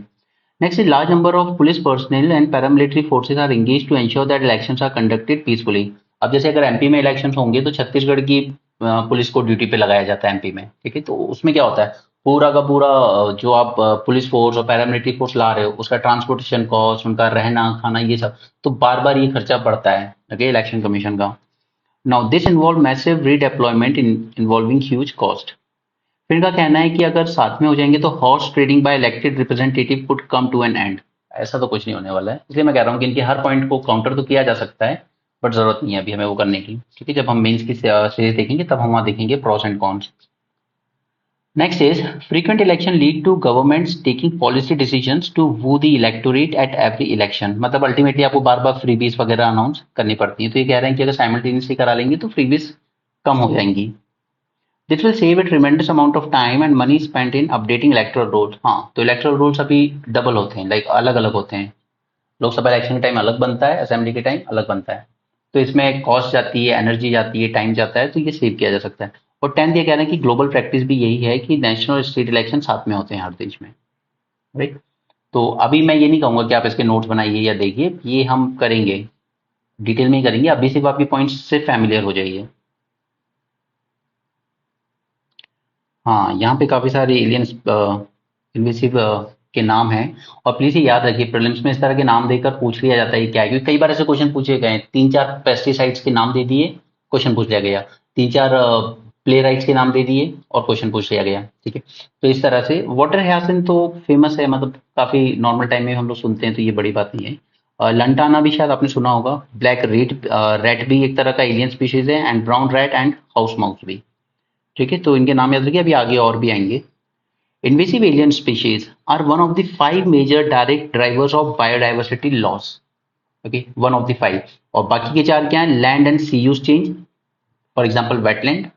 Next is large number of police personnel and paramilitary forces are engage to ensure that elections are conducted peacefully. अब जैसे अगर एमपी में इलेक्शन होंगे तो छत्तीसगढ़ की पुलिस को ड्यूटी पे लगाया जाता है एमपी में, ठीक है। तो उसमें क्या होता है, पूरा का पूरा जो आप पुलिस फोर्स और पैरामिलिट्री फोर्स ला रहे हो, उसका ट्रांसपोर्टेशन कॉस्ट, उनका रहना खाना, ये सब तो बार बार ये खर्चा बढ़ता है, ओके, इलेक्शन कमीशन का। Now this involve massive redeployment involving huge cost. फिर इनका कहना है कि अगर साथ में हो जाएंगे तो horse trading by elected representative could come to an end. ऐसा तो कुछ नहीं होने वाला है, इसलिए मैं कह रहा हूँ कि इनके हर पॉइंट को काउंटर तो किया जा सकता है, बट जरूरत नहीं है अभी हमें वो करने की, ठीक है। जब हम मेंस की सीरीज देखेंगे तब हम वहाँ देखेंगे pros and cons. Next is frequent election lead to governments taking policy decisions to woo the electorate at every election। मतलब अल्टीमेटली आपको बार बार फ्रीबीज वगैरह अनाउंस करनी पड़ती है। तो ये कह रहे हैं कि अगर साइमल्टेनियसली करा लेंगे तो फ्रीबीज कम हो जाएंगी। This will save a tremendous amount of time and money spent in updating electoral rolls। हाँ, तो electoral rolls अभी डबल होते हैं, लाइक अलग अलग होते हैं। लोकसभा इलेक्शन के टाइम अलग बनता है, असेंबली के टाइम अलग बनता है। तो इसमें कॉस्ट जाती है, एनर्जी जाती है, टाइम जाता है, तो ये सेव किया जा सकता है। और 10th ये कह रहे हैं कि ग्लोबल प्रैक्टिस भी यही है कि नेशनल और स्टेट इलेक्शन साथ में होते हैं हर देश में, राइट। तो अभी मैं ये नहीं कहूंगा कि आप इसके नोट्स बनाइए या देखिए, ये हम करेंगे, डिटेल में ही करेंगे। अभी सिर्फ आप ये पॉइंट्स से फैमिलियर हो जाइए। हाँ, यहाँ पे काफी सारे एलियंस इन्वेसिव के नाम हैं, और प्लीज ये याद रखिए प्रीलिम्स में इस तरह के नाम देकर पूछ लिया जाता है ये क्या है, क्योंकि कई बार ऐसे क्वेश्चन पूछे गए, 3-4 पेस्टिसाइड्स के नाम दे दिए, क्वेश्चन पूछ लिया गया, 3-4 प्ले राइट्स के नाम दे दिए और क्वेश्चन पूछ लिया गया। ठीक है, तो इस तरह से वाटर हयासिन तो फेमस है, मतलब काफी नॉर्मल टाइम में हम लोग सुनते हैं, तो ये बड़ी बात नहीं है। लंटाना भी शायद आपने सुना होगा। ब्लैक रेट रैट भी एक तरह का एलियन स्पीशीज है, and brown rat and house mouse भी। ठीक है, तो इनके नाम याद रखिए, अभी आगे और भी आएंगे। Invasive alien species are one of the 5 major direct drivers of biodiversity loss. Okay, one of the 5। और बाकी के 4 क्या है? Land and sea use change, for example wetland.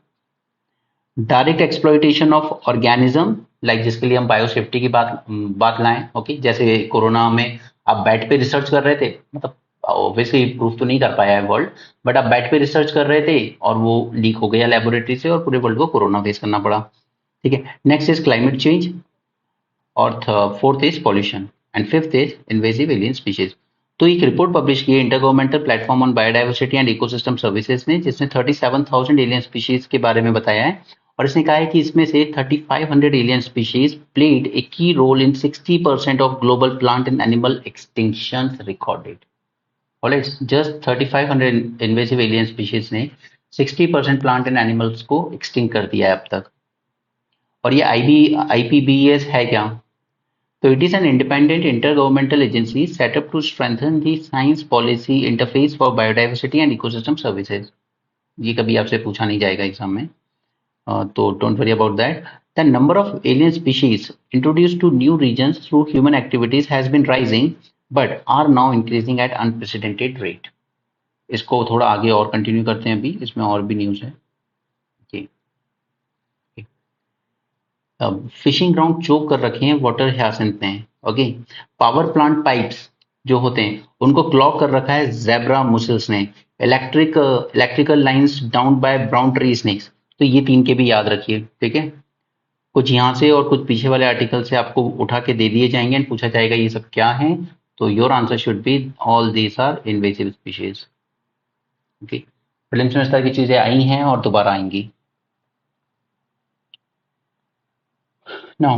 Direct exploitation of organism, like जिसके लिए हम बायोसेफ्टी की बात लाएं। ओके, जैसे कोरोना में आप बैट पे रिसर्च कर रहे थे, मतलब ऑब्वियसली प्रूफ तो नहीं कर पाया है वर्ल्ड, बट आप बैट पे रिसर्च कर रहे थे और वो लीक हो गया लेबोरेटरी से और पूरे वर्ल्ड को कोरोना फेस करना पड़ा। ठीक है, नेक्स्ट इज क्लाइमेट चेंज, और fourth is pollution, and fifth is invasive alien species. तो एक रिपोर्ट पब्लिश की है inter governmental platform on biodiversity and ecosystem services ने, जिसने 37,000 एलियन स्पीशीज के बारे में बताया है। और इसने कहा है कि इसमें से 3,500 alien species played a key role in 60% of global plant and animal extinction recorded. Alright, just 3,500 invasive alien species ने 60% प्लांट एंड एनिमल्स को एक्सटिंक्ट कर दिया है अब तक। और ये आईपीबीएस है क्या? So it is an independent intergovernmental agency set up to strengthen the science policy interface for biodiversity and ecosystem services. ये कभी आपसे पूछा नहीं जाएगा एग्जाम में, तो don't worry about that. The number of alien species introduced to new regions through human activities has been rising, but are now increasing at unprecedented rate. इसको थोड़ा आगे और कंटिन्यू करते हैं, अभी इसमें और भी न्यूज है। फिशिंग ग्राउंड चोक कर रखे हैं वाटर हयासिंथ ने। ओके, पावर प्लांट पाइप्स जो होते हैं उनको क्लॉग कर रखा है ज़ेब्रा मुसल्स ने। Electrical lines down by brown tree snakes. तो ये 3 के भी याद रखिए। ठीक है, कुछ यहाँ से और कुछ पीछे वाले आर्टिकल से आपको उठा के दे दिए जाएंगे एंड पूछा जाएगा ये सब क्या है, तो your answer should be all these are invasive species. Okay, prelims में इस तरह की चीजें आई हैं और दोबारा आएंगी। Now,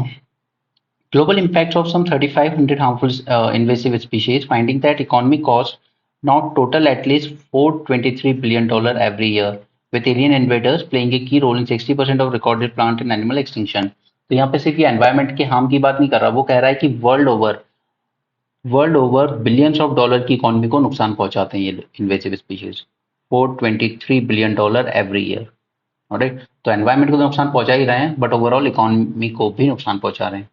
global impacts of some 3,500 harmful invasive species, finding that economic cost now total at least $423 billion every year, with alien invaders playing a key role in 60% of recorded plant and animal extinction. तो यहाँ पे सिर्फ ये environment के harm की बात नहीं कर रहा, वो कह रहा है कि world over billions of dollar की इकोनॉमी को नुकसान पहुंचाते हैं ये invasive species. $423 billion every year. Alright, तो एनवायरमेंट को तो नुकसान पहुंचा ही रहे हैं, बट ओवरऑल इकोनॉमी को भी नुकसान पहुंचा रहे हैं।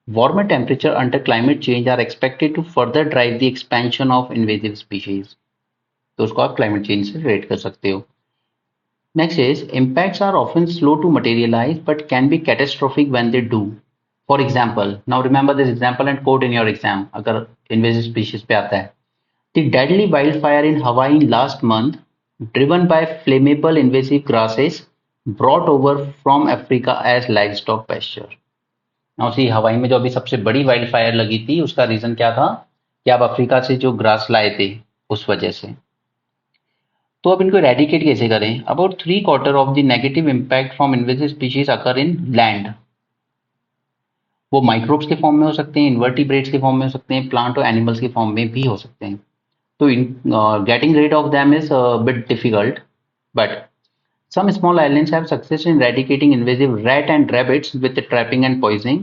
Warmer temperature under climate change are expected to further drive the expansion of invasive species. तो उसको आप climate change से relate कर सकते हो। Next is impacts are often slow to materialize but can be catastrophic when they do. For example, now remember this example and quote in your exam अगर invasive species पे आता है। The deadly wildfire in Hawaii last month, driven by flammable invasive grasses, brought over from Africa as livestock pasture. उसी हवाई में जो अभी सबसे बड़ी वाइल्ड फायर लगी थी, उसका रीजन क्या था कि आप अफ्रीका से जो ग्रास लाए थे उस वजह से। तो अब इनको एरेडिकेट कैसे करें? About 3/4 of the negative impact from invasive species occur in land. वो माइक्रोब्स के फॉर्म में हो सकते हैं, इन्वर्टिब्रेट्स के फॉर्म में हो सकते हैं, प्लांट और एनिमल्स के फॉर्म में भी हो सकते हैं। तो getting rid of them is bit difficult, but some small islands have success in eradicating invasive rat and rabbits with trapping and poisoning.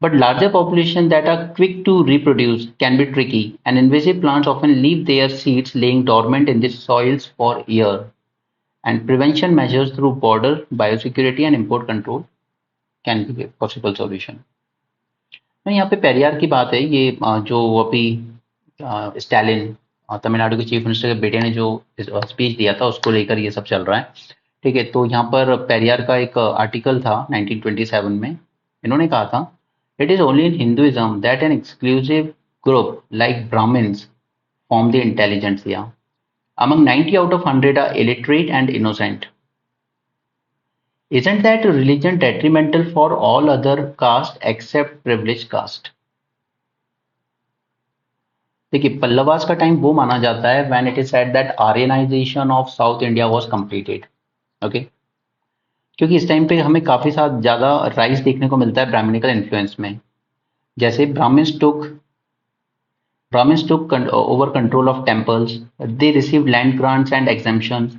But larger populations that are quick to reproduce can be tricky, and invasive plants often leave their seeds laying dormant in the soils for years. And prevention measures through border biosecurity and import control can be a possible solution. यहाँ पे पेरियार की बात है, ये जो अभी Stalin Tamil Nadu के chief minister के बेटे ने जो स्पीच दिया था उसको लेकर ये सब चल रहा है। ठीक है, तो यहाँ पर पेरियार का एक आर्टिकल था 1927 में। इन्होंने कहा था, it is only in Hinduism that an exclusive group like brahmins form the intelligentsia. Among 90 out of 100 are illiterate and innocent. Isn't that religion detrimental for all other caste except privileged caste? देखिए, पल्लवास का time वो माना जाता है when it is said that Aryanisation of south India was completed. Okay, क्योंकि इस time पे हमें काफी ज्यादा राइज देखने को मिलता है ब्राह्मणिकल इन्फ्लुएंस में। जैसे brahmins took over control of temples, they received land grants and exemptions,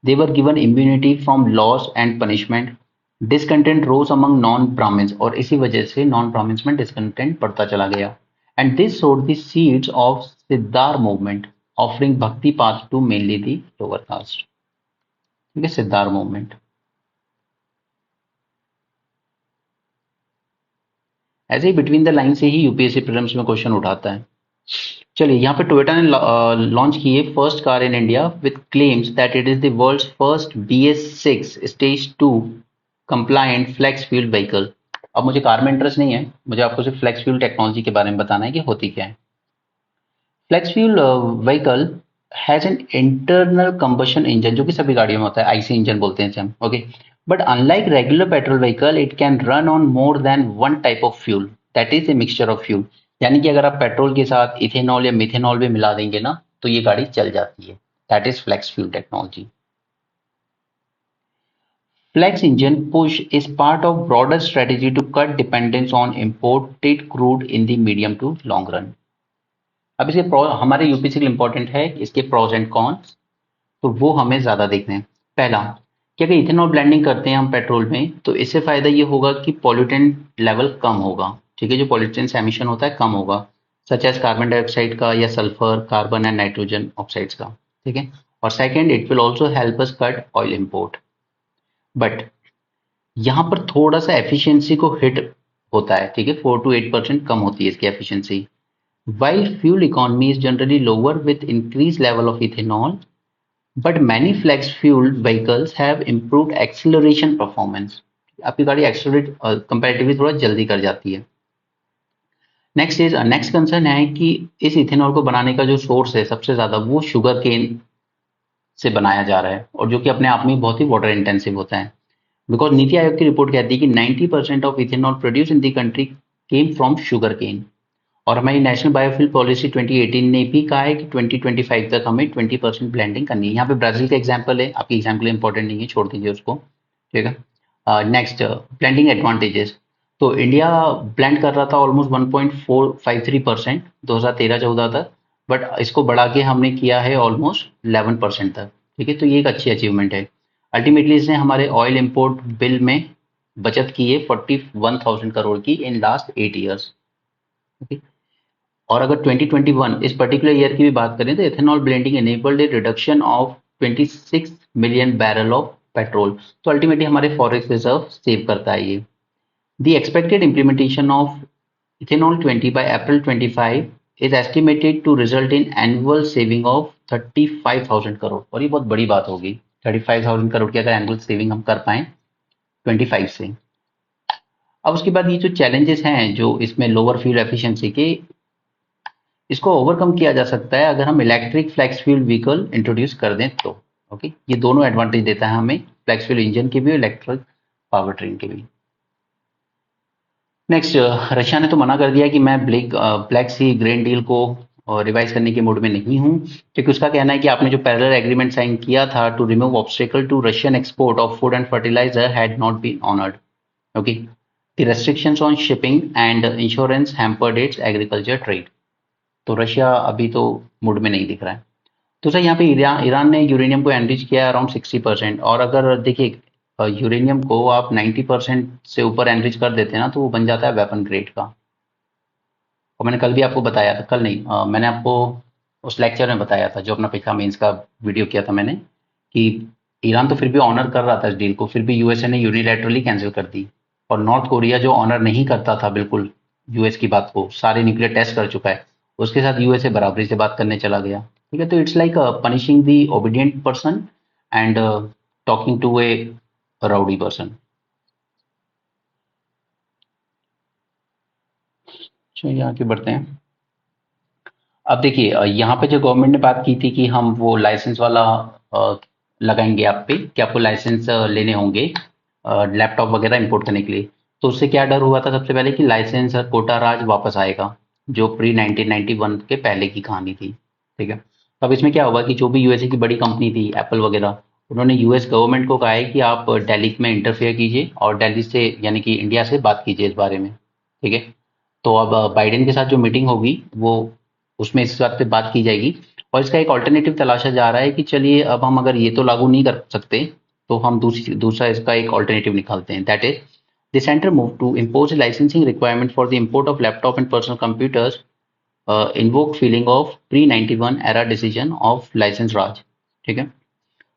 They were given immunity from laws and punishment. Discontent rose among non-Brahmins और इसी वजह से non-Brahmins में discontent बढ़ता चला गया. And this sowed the seeds of Siddhar movement, offering bhakti path to mainly the lower caste. ठीक है, सिद्धार मूवमेंट. ऐसे ही बिटवीन द लाइन से ही यूपीएससी प्रीलिम्स में क्वेश्चन उठाता है. चलिए, यहाँ पे टोयोटा ने लॉन्च की है first car in India with claims that it is the world's first BS6 stage 2 compliant flex fuel vehicle. अब मुझे कार में इंटरेस्ट नहीं है, मुझे आपको सिर्फ फ्लेक्स फ्यूल टेक्नोलॉजी के बारे में बताना है कि होती क्या है. Flex fuel vehicle has an internal combustion engine, जो कि सभी गाड़ियों में होता है, आईसी इंजन बोलते हैं हम. Okay, but unlike regular petrol vehicle it can run on more than one type of fuel, that is a mixture of fuel. यानी कि अगर आप पेट्रोल के साथ इथेनॉल या मिथेनॉल भी मिला देंगे ना, तो ये गाड़ी चल जाती है. That is flex fuel technology. Flex engine push is part of broader strategy to cut dependence on imported crude in the medium to long run. अब इसके हमारे यूपीसी के लिए इंपॉर्टेंट है इसके प्रोज एंड कॉन्स, तो वो हमें ज्यादा देखने हैं. पहला कि अगर इथेनॉल ब्लेंडिंग करते हैं हम पेट्रोल में, तो इससे फायदा ये होगा कि पॉल्यूटेंट लेवल कम होगा. ठीक है, जो पॉल्यूटेंट्स एमिशन होता है कम होगा, सच एज कार्बन डाइऑक्साइड का या sulphur, carbon and nitrogen oxides का. ठीक है, और second it will also help us cut oil import. But यहाँ पर थोड़ा सा एफिशिएंसी को हिट होता है. ठीक है, 4 to 8% कम होती है इसकी efficiency. While fuel economy is generally lower with increased level of ethanol, but many flex fuel vehicles have improved acceleration performance. आपकी गाड़ी एक्सेलरेट कंपैरेटिवली थोड़ा जल्दी कर जाती है. नेक्स्ट कंसर्न है कि इस इथेनॉल को बनाने का जो सोर्स है सबसे ज्यादा वो शुगर केन से बनाया जा रहा है, और जो कि अपने आप में बहुत ही वाटर इंटेंसिव होता है. बिकॉज नीति आयोग की रिपोर्ट कहती है कि 90% of ethanol produce in the country came from sugar cane. और हमारी नेशनल बायोफ्यूल पॉलिसी 2018 ने भी कहा है कि 2025 तक हमें 20% ब्लेंडिंग करनी है. यहाँ पे ब्राजील का एग्जांपल है, आपकी एग्जांपल इंपॉर्टेंट नहीं है, छोड़ दीजिए उसको. ठीक है, नेक्स्ट ब्लेंडिंग एडवांटेजेस. तो इंडिया ब्लेंड कर रहा था ऑलमोस्ट 1.453% 2013-14 तक, बट इसको बढ़ा के हमने किया है ऑलमोस्ट 11% तक. ठीक है, तो ये एक अच्छी अचीवमेंट है. अल्टीमेटली इसने हमारे ऑयल इम्पोर्ट बिल में बचत की है 41,000 करोड़ की इन लास्ट 8 ईयर्स. ओके, और अगर 2021 इस पर्टिकुलर ईयर की भी बात करें तो ethanol blending enabled a reduction of 26 million barrel of petrol. तो अल्टीमेटली हमारे फॉरेक्स रिजर्व सेव करता है ये. The expected implementation of ethanol 20 by April 25 is estimated to result in annual saving of 35,000 crore. और ये बहुत बड़ी बात होगी, 35,000 करोड़ की अगर एनुअल सेविंग हम कर पाए 25 से. अब उसके बाद ये जो चैलेंजेस हैं जो इसमें लोअर फ्यूल एफिशिएंसी के, इसको ओवरकम किया जा सकता है अगर हम electric flex fuel vehicle introduce कर दें तो. ओके, ये दोनों एडवांटेज देता है हमें, फ्लेक्स फ्यूल इंजन के भी और इलेक्ट्रिक पावर ट्रेन के भी. नेक्स्ट, रशिया ने तो मना कर दिया कि मैं ब्लैक सी ग्रीन डील को रिवाइज करने के मूड में नहीं हूं, क्योंकि उसका कहना है कि आपने जो पैरेलल एग्रीमेंट साइन किया था to remove obstacle to russian export of food and fertilizer had not been honoured. Okay, the restrictions on shipping and insurance hampered its agriculture trade. तो रशिया अभी तो मूड में नहीं दिख रहा है. तो सर यहाँ पे ईरान ने यूरेनियम को एनरिच किया अराउंड 60%, और अगर देखिए यूरेनियम को आप 90% से ऊपर एनरिच कर देते हैं ना, तो वो बन जाता है वेपन ग्रेड का. और मैंने कल भी आपको बताया था, कल नहीं मैंने आपको उस लेक्चर में बताया था जो अपना पिछला मेंस का वीडियो किया था मैंने, कि ईरान तो फिर भी ऑनर कर रहा था इस डील को, फिर भी यूएसए ने यूनिलैटरली कैंसिल कर दी. और नॉर्थ कोरिया जो ऑनर नहीं करता था बिल्कुल यूएस की बात को, सारे न्यूक्लियर टेस्ट कर चुका है, उसके साथ यूएसए बराबरी से बात करने चला गया. ठीक है, तो it's like punishing the obedient person and talking to a rowdy person. चलिए आगे बढ़ते हैं. अब देखिए यहाँ पे जो गवर्नमेंट ने बात की थी कि हम वो लाइसेंस वाला लगाएंगे आप पे, कि आपको लाइसेंस लेने होंगे लैपटॉप वगैरह इंपोर्ट करने के लिए. तो उससे क्या डर हुआ था सबसे पहले कि लाइसेंस और कोटा राज वापस आएगा, जो प्री 1991 के पहले की कहानी थी. ठीक है, तो अब इसमें क्या होगा कि जो भी यूएसए की बड़ी कंपनी थी एप्पल वगैरह, उन्होंने यूएस गवर्नमेंट को कहा है कि आप दिल्ली में इंटरफेयर कीजिए और दिल्ली से यानी कि इंडिया से बात कीजिए इस बारे में. ठीक है, तो अब बाइडेन के साथ जो मीटिंग होगी वो उसमें इस बात पे बात की जाएगी. और इसका एक ऑल्टरनेटिव तलाशा जा रहा है कि चलिए अब हम अगर ये तो लागू नहीं कर सकते तो हम दूसरा इसका एक ऑल्टरनेटिव निकालते हैं, that is the centre move to impose licensing requirement for the import of laptop and personal computers invoke feeling of pre 91 era decision of licence Raj. ठीक है,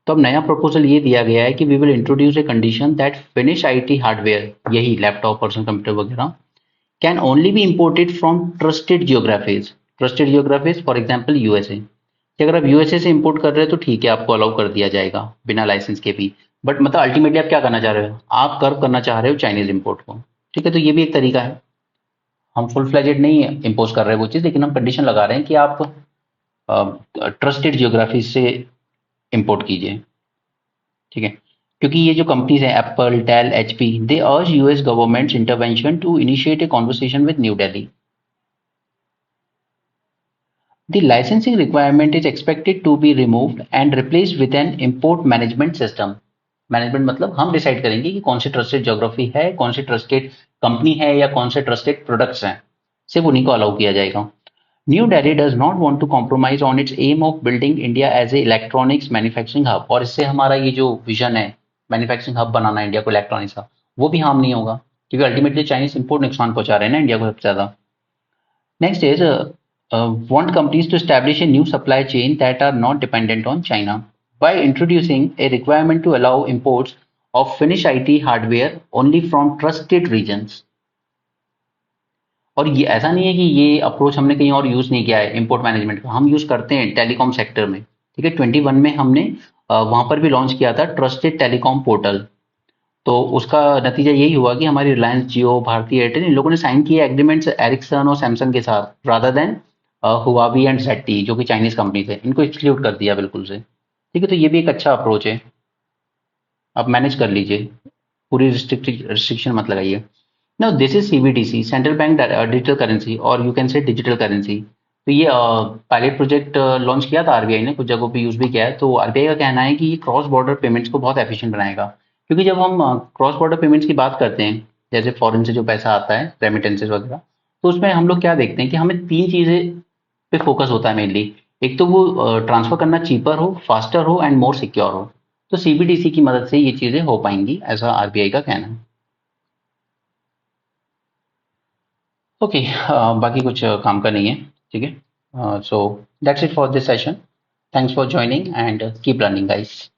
तो अब नया प्रपोजल ये दिया गया है कि we will introduce a condition that finish IT hardware, यही लैपटॉप पर्सनल कंप्यूटर वगैरह, can only be imported from trusted geographies. Trusted geographies for example USA, कि अगर आप यूएसए से इंपोर्ट कर रहे हैं तो ठीक है, आपको अलाउ कर दिया जाएगा बिना लाइसेंस के भी। बट मतलब अल्टीमेटली आप क्या करना चाह रहे हो, आप कर्व करना चाह रहे हो चाइनीज इंपोर्ट को। ठीक है, तो ये भी एक तरीका है। हम फुल फ्लेजेड नहीं इम्पोज कर रहे हैं वो चीज़, लेकिन हम कंडीशन लगा रहे हैं कि आप ट्रस्टेड जियोग्राफी से इंपोर्ट कीजिए। ठीक है, क्योंकि ये जो कंपनीज हैं Apple, del, HP, they urge US government intervention to initiate a conversation with New Delhi. The licensing requirement is expected to be removed and replaced with an import management system. Management मतलब हम decide करेंगे कि कौन सी trusted geography है, कौन सी trusted company है या कौन से ट्रस्टेड प्रोडक्ट्स हैं, सिर्फ उन्हीं को अलाउ किया जाएगा। New Delhi does not want to compromise on its aim of building India as a electronics manufacturing hub, और इससे हमारा ये जो विजन है मैन्युफैक्चरिंग हब बनाना इंडिया को इलेक्ट्रॉनिक्स का, वो भी हार्म नहीं होगा, क्योंकि अल्टीमेटली चाइनीज इंपोर्ट नुकसान पहुंचा रहे हैं ना इंडिया को सबसे ज्यादा। Next is want companies to establish a new supply chain that are not dependent on China by introducing a requirement to allow imports of Finnish IT hardware only from trusted regions. और ये ऐसा नहीं है कि ये approach हमने कहीं और यूज नहीं किया है इंपोर्ट मैनेजमेंट का, हम यूज करते हैं टेलीकॉम सेक्टर में। ठीक है, 21 में हमने वहां पर भी लॉन्च किया था ट्रस्टेड टेलीकॉम पोर्टल। तो उसका नतीजा यही हुआ कि हमारी रिलायंस जियो, भारती एयरटेल, इन लोगों ने साइन किए एग्रीमेंट्स एरिक्सन और सैमसंग के साथ rather than Huawei and ZTE जो कि चाइनीज कंपनी थे, इनको एक्सक्लूड कर दिया बिल्कुल से। ठीक है, तो ये भी एक अच्छा अप्रोच है, आप मैनेज कर लीजिए, पूरी रिस्ट्रिक्शन मत लगाइए। Now this is CBDC, central bank digital currency, और you can say digital currency. तो ये पायलट प्रोजेक्ट लॉन्च किया था आरबीआई ने, कुछ जगहों पे यूज भी किया है। तो आरबीआई का कहना है कि ये क्रॉस बॉर्डर पेमेंट्स को बहुत एफिशिएंट बनाएगा, क्योंकि जब हम क्रॉस बॉर्डर पेमेंट्स की बात करते हैं, जैसे फॉरेन से जो पैसा आता है रेमिटेंसेज वगैरह, तो उसमें हम लोग क्या देखते हैं कि हमें तीन चीजें पे फोकस होता है मेनली। एक तो वो ट्रांसफर करना चीपर हो, फास्टर हो एंड मोर सिक्योर हो। तो CBDC की मदद से ये चीजें हो पाएंगी, ऐसा आरबीआई का कहना है। ओके, बाकी कुछ काम का नहीं है। ठीक है, so that's it for this session. Thanks for joining and keep learning guys.